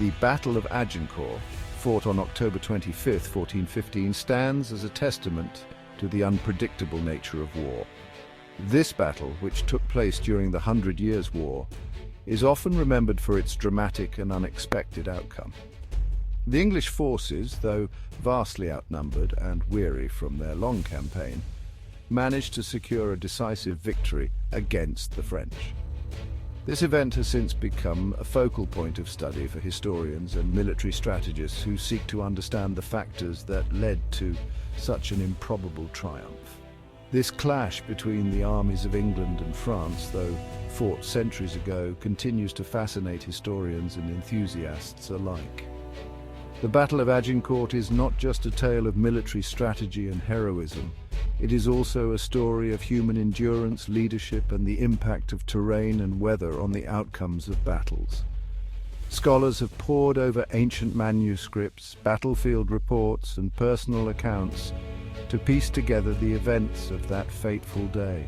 The Battle of Agincourt, fought on October 25, 1415, stands as a testament to the unpredictable nature of war. This battle, which took place during the 100 Years' War, is often remembered for its dramatic and unexpected outcome. The English forces, though vastly outnumbered and weary from their long campaign, managed to secure a decisive victory against the French. This event has since become a focal point of study for historians and military strategists who seek to understand the factors that led to such an improbable triumph. This clash between the armies of England and France, though fought centuries ago, continues to fascinate historians and enthusiasts alike. The Battle of Agincourt is not just a tale of military strategy and heroism. It is also a story of human endurance, leadership, and the impact of terrain and weather on the outcomes of battles. Scholars have pored over ancient manuscripts, battlefield reports, and personal accounts to piece together the events of that fateful day.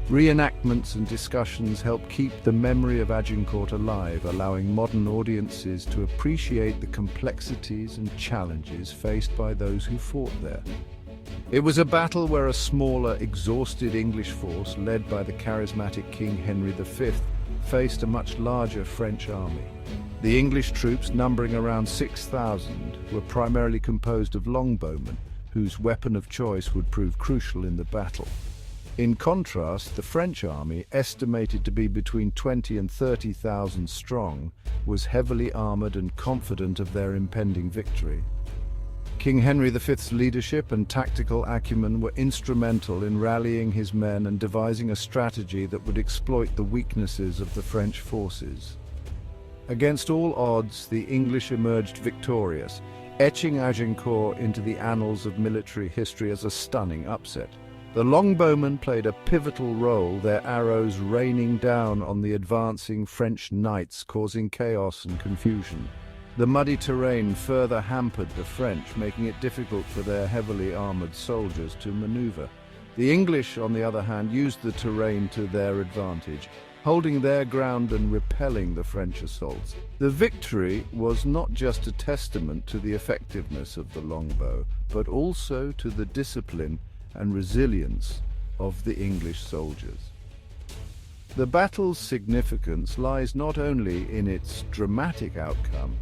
Reenactments and discussions help keep the memory of Agincourt alive, allowing modern audiences to appreciate the complexities and challenges faced by those who fought there. It was a battle where a smaller, exhausted English force, led by the charismatic King Henry V, faced a much larger French army. The English troops, numbering around 6,000, were primarily composed of longbowmen, whose weapon of choice would prove crucial in the battle. In contrast, the French army, estimated to be between 20 and 30,000 strong, was heavily armored and confident of their impending victory. King Henry V's leadership and tactical acumen were instrumental in rallying his men and devising a strategy that would exploit the weaknesses of the French forces. Against all odds, the English emerged victorious, etching Agincourt into the annals of military history as a stunning upset. The longbowmen played a pivotal role, their arrows raining down on the advancing French knights, causing chaos and confusion. The muddy terrain further hampered the French, making it difficult for their heavily armored soldiers to maneuver. The English, on the other hand, used the terrain to their advantage, holding their ground and repelling the French assaults. The victory was not just a testament to the effectiveness of the longbow, but also to the discipline and resilience of the English soldiers. The battle's significance lies not only in its dramatic outcome,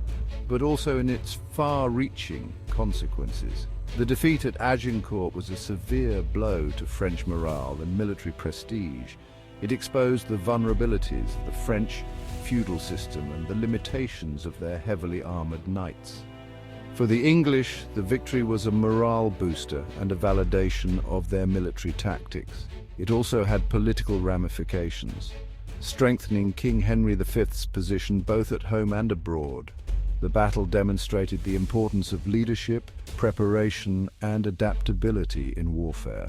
but also in its far-reaching consequences. The defeat at Agincourt was a severe blow to French morale and military prestige. It exposed the vulnerabilities of the French feudal system and the limitations of their heavily armored knights. For the English, the victory was a morale booster and a validation of their military tactics. It also had political ramifications, strengthening King Henry V's position both at home and abroad. The battle demonstrated the importance of leadership, preparation, and adaptability in warfare.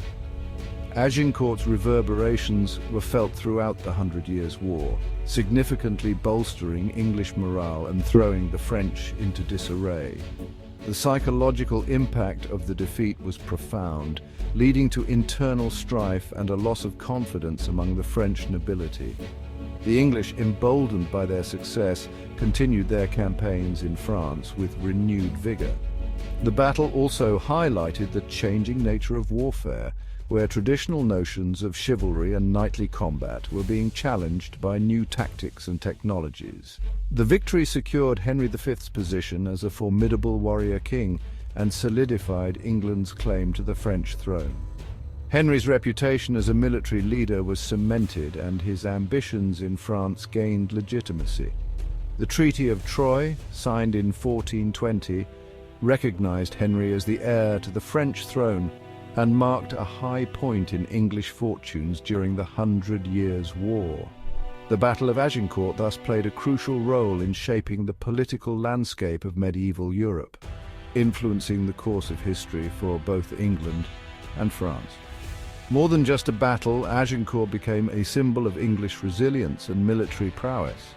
Agincourt's reverberations were felt throughout the 100 Years' War, significantly bolstering English morale and throwing the French into disarray. The psychological impact of the defeat was profound, leading to internal strife and a loss of confidence among the French nobility. The English, emboldened by their success, continued their campaigns in France with renewed vigor. The battle also highlighted the changing nature of warfare, where traditional notions of chivalry and knightly combat were being challenged by new tactics and technologies. The victory secured Henry V's position as a formidable warrior king and solidified England's claim to the French throne. Henry's reputation as a military leader was cemented, and his ambitions in France gained legitimacy. The Treaty of Troyes, signed in 1420, recognized Henry as the heir to the French throne and marked a high point in English fortunes during the 100 Years' War. The Battle of Agincourt thus played a crucial role in shaping the political landscape of medieval Europe, influencing the course of history for both England and France. More than just a battle, Agincourt became a symbol of English resilience and military prowess.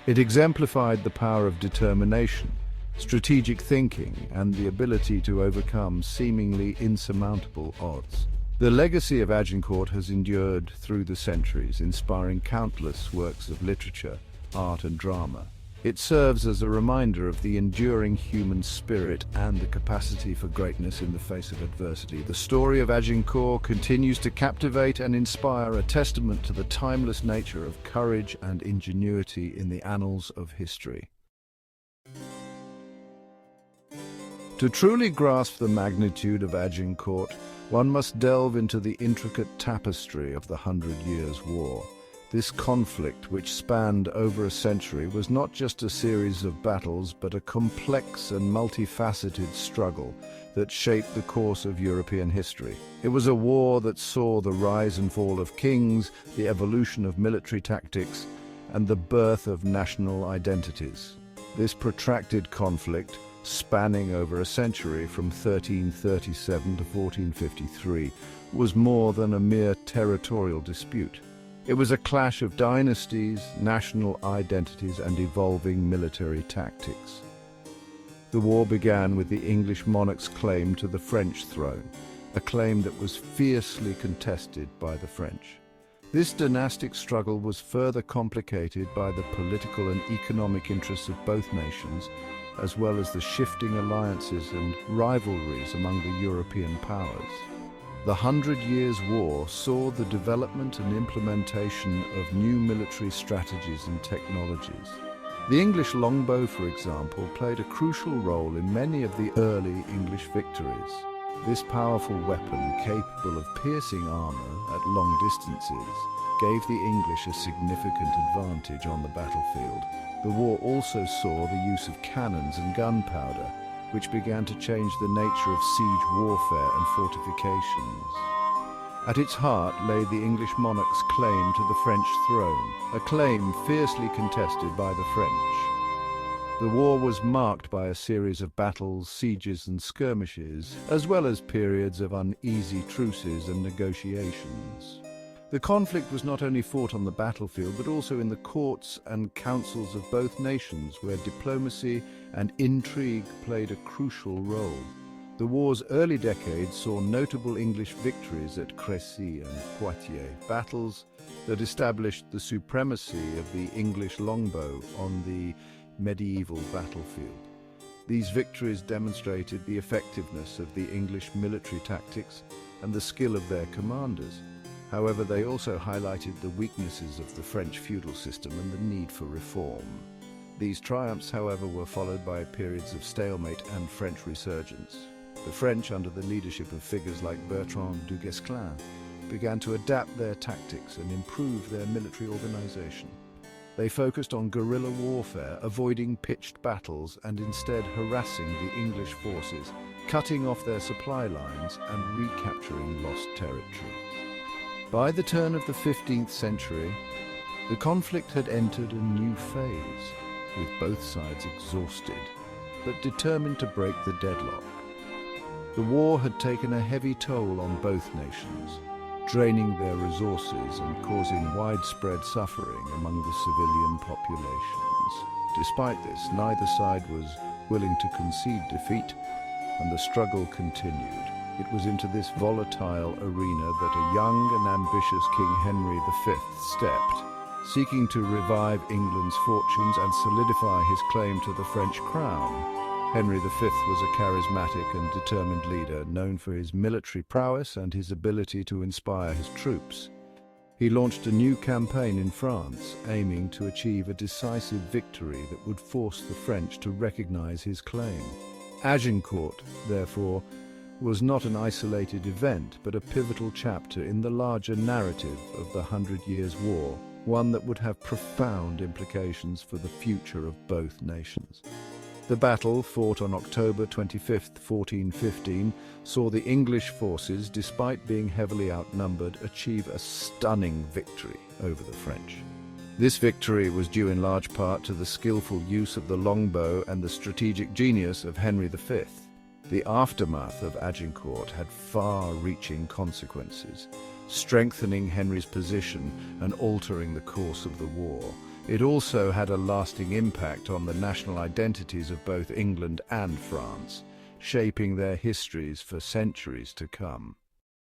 It exemplified the power of determination, strategic thinking, and the ability to overcome seemingly insurmountable odds. The legacy of Agincourt has endured through the centuries, inspiring countless works of literature, art, and drama. It serves as a reminder of the enduring human spirit and the capacity for greatness in the face of adversity. The story of Agincourt continues to captivate and inspire, a testament to the timeless nature of courage and ingenuity in the annals of history. To truly grasp the magnitude of Agincourt, one must delve into the intricate tapestry of the 100 Years' War. This conflict, which spanned over a century, was not just a series of battles, but a complex and multifaceted struggle that shaped the course of European history. It was a war that saw the rise and fall of kings, the evolution of military tactics, and the birth of national identities. This protracted conflict, spanning over a century from 1337 to 1453, was more than a mere territorial dispute. It was a clash of dynasties, national identities, and evolving military tactics. The war began with the English monarch's claim to the French throne, a claim that was fiercely contested by the French. This dynastic struggle was further complicated by the political and economic interests of both nations, as well as the shifting alliances and rivalries among the European powers. The 100 Years' War saw the development and implementation of new military strategies and technologies. The English longbow, for example, played a crucial role in many of the early English victories. This powerful weapon, capable of piercing armor at long distances, gave the English a significant advantage on the battlefield. The war also saw the use of cannons and gunpowder, which began to change the nature of siege warfare and fortifications. At its heart lay the English monarch's claim to the French throne, a claim fiercely contested by the French. The war was marked by a series of battles, sieges and skirmishes, as well as periods of uneasy truces and negotiations. The conflict was not only fought on the battlefield, but also in the courts and councils of both nations, where diplomacy and intrigue played a crucial role. The war's early decades saw notable English victories at Crécy and Poitiers, battles that established the supremacy of the English longbow on the medieval battlefield. These victories demonstrated the effectiveness of the English military tactics and the skill of their commanders. However, they also highlighted the weaknesses of the French feudal system and the need for reform. These triumphs, however, were followed by periods of stalemate and French resurgence. The French, under the leadership of figures like Bertrand du Guesclin, began to adapt their tactics and improve their military organization. They focused on guerrilla warfare, avoiding pitched battles and instead harassing the English forces, cutting off their supply lines and recapturing lost territories. By the turn of the 15th century, the conflict had entered a new phase, with both sides exhausted, but determined to break the deadlock. The war had taken a heavy toll on both nations, draining their resources and causing widespread suffering among the civilian populations. Despite this, neither side was willing to concede defeat, and the struggle continued. It was into this volatile arena that a young and ambitious King Henry V stepped, seeking to revive England's fortunes and solidify his claim to the French crown. Henry V was a charismatic and determined leader, known for his military prowess and his ability to inspire his troops. He launched a new campaign in France, aiming to achieve a decisive victory that would force the French to recognize his claim. Agincourt, therefore, was not an isolated event, but a pivotal chapter in the larger narrative of the 100 Years' War, one that would have profound implications for the future of both nations. The battle, fought on October 25, 1415, saw the English forces, despite being heavily outnumbered, achieve a stunning victory over the French. This victory was due in large part to the skillful use of the longbow and the strategic genius of Henry V. The aftermath of Agincourt had far-reaching consequences, strengthening Henry's position and altering the course of the war. It also had a lasting impact on the national identities of both England and France, shaping their histories for centuries to come.